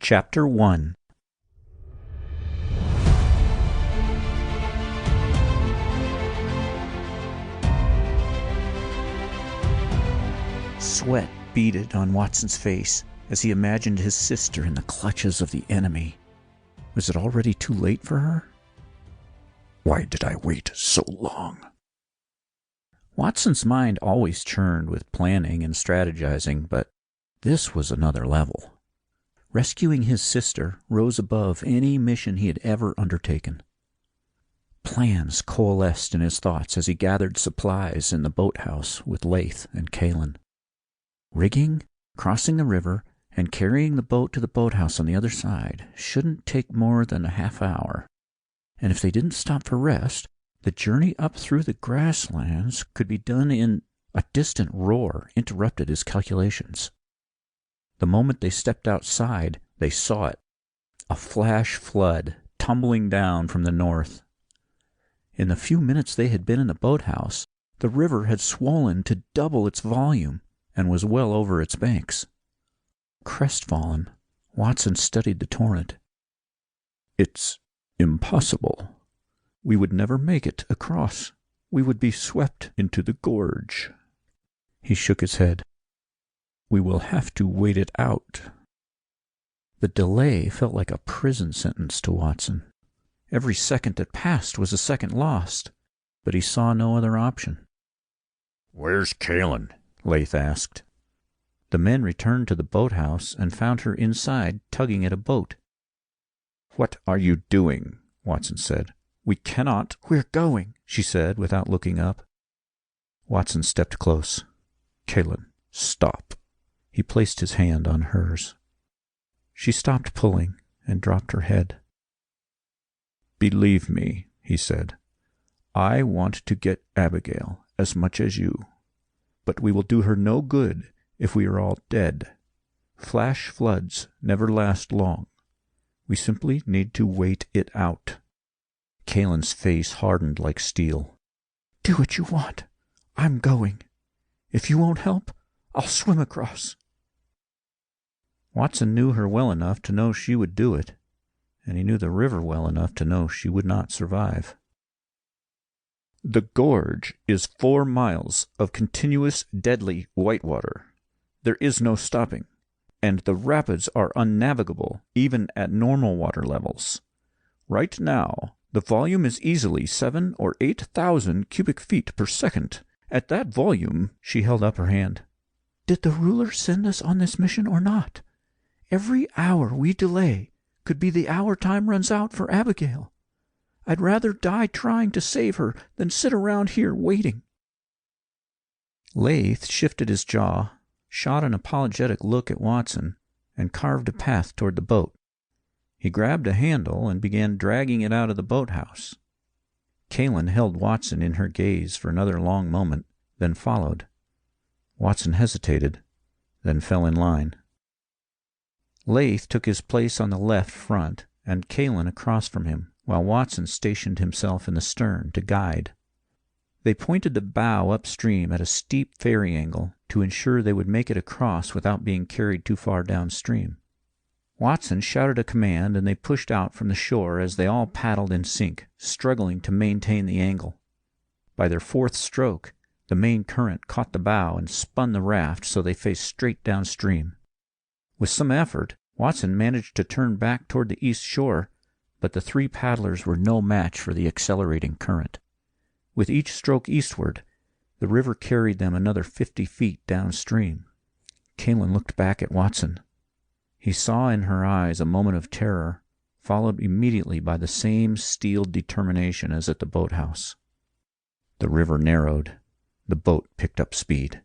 Chapter 1. Sweat beaded on Watson's face as he imagined his sister in the clutches of the enemy. Was it already too late for her? Why did I wait so long? Watson's mind always churned with planning and strategizing, but this was another level. Rescuing his sister rose above any mission he had ever undertaken. Plans coalesced in his thoughts as he gathered supplies in the boathouse with Laith and Kalin. Rigging, crossing the river, and carrying the boat to the boathouse on the other side shouldn't take more than a half hour, and if they didn't stop for rest, the journey up through the grasslands could be done in... A distant roar interrupted his calculations. The moment they stepped outside, they saw it. A flash flood tumbling down from the north. In the few minutes they had been in the boathouse, the river had swollen to double its volume and was well over its banks. Crestfallen, Watson studied the torrent. It's impossible. We would never make it across. We would be swept into the gorge. He shook his head. We will have to wait it out. The delay felt like a prison sentence to Watson. Every second that passed was a second lost, but he saw no other option. Where's Kalin? Laith asked. The men returned to the boathouse and found her inside tugging at a boat. What are you doing? Watson said. We cannot. We're going, she said without looking up. Watson stepped close. Kalin, stop. He placed his hand on hers. She stopped pulling and dropped her head. Believe me, he said. I want to get Abigail as much as you, but we will do her no good if we are all dead. Flash floods never last long. We simply need to wait it out. Kalin's face hardened like steel. Do what you want. I'm going. If you won't help, I'll swim across. Watson knew her well enough to know she would do it, and he knew the river well enough to know she would not survive. The gorge is 4 miles of continuous, deadly whitewater. There is no stopping, and the rapids are unnavigable even at normal water levels. Right now, the volume is easily 7,000 or 8,000 cubic feet per second. At that volume, she held up her hand. Did the ruler send us on this mission or not? Every hour we delay could be the hour time runs out for Abigail. I'd rather die trying to save her than sit around here waiting. Laith shifted his jaw, shot an apologetic look at Watson, and carved a path toward the boat. He grabbed a handle and began dragging it out of the boathouse. Kalin held Watson in her gaze for another long moment, then followed. Watson hesitated, then fell in line. Laith took his place on the left front, and Kalin across from him, while Watson stationed himself in the stern to guide. They pointed the bow upstream at a steep ferry angle to ensure they would make it across without being carried too far downstream. Watson shouted a command, and they pushed out from the shore as they all paddled in sync, struggling to maintain the angle. By their fourth stroke, the main current caught the bow and spun the raft so they faced straight downstream. With some effort, Watson managed to turn back toward the east shore, but the 3 paddlers were no match for the accelerating current. With each stroke eastward, the river carried them another 50 feet downstream. Kalin looked back at Watson. He saw in her eyes a moment of terror, followed immediately by the same steeled determination as at the boathouse. The river narrowed. The boat picked up speed.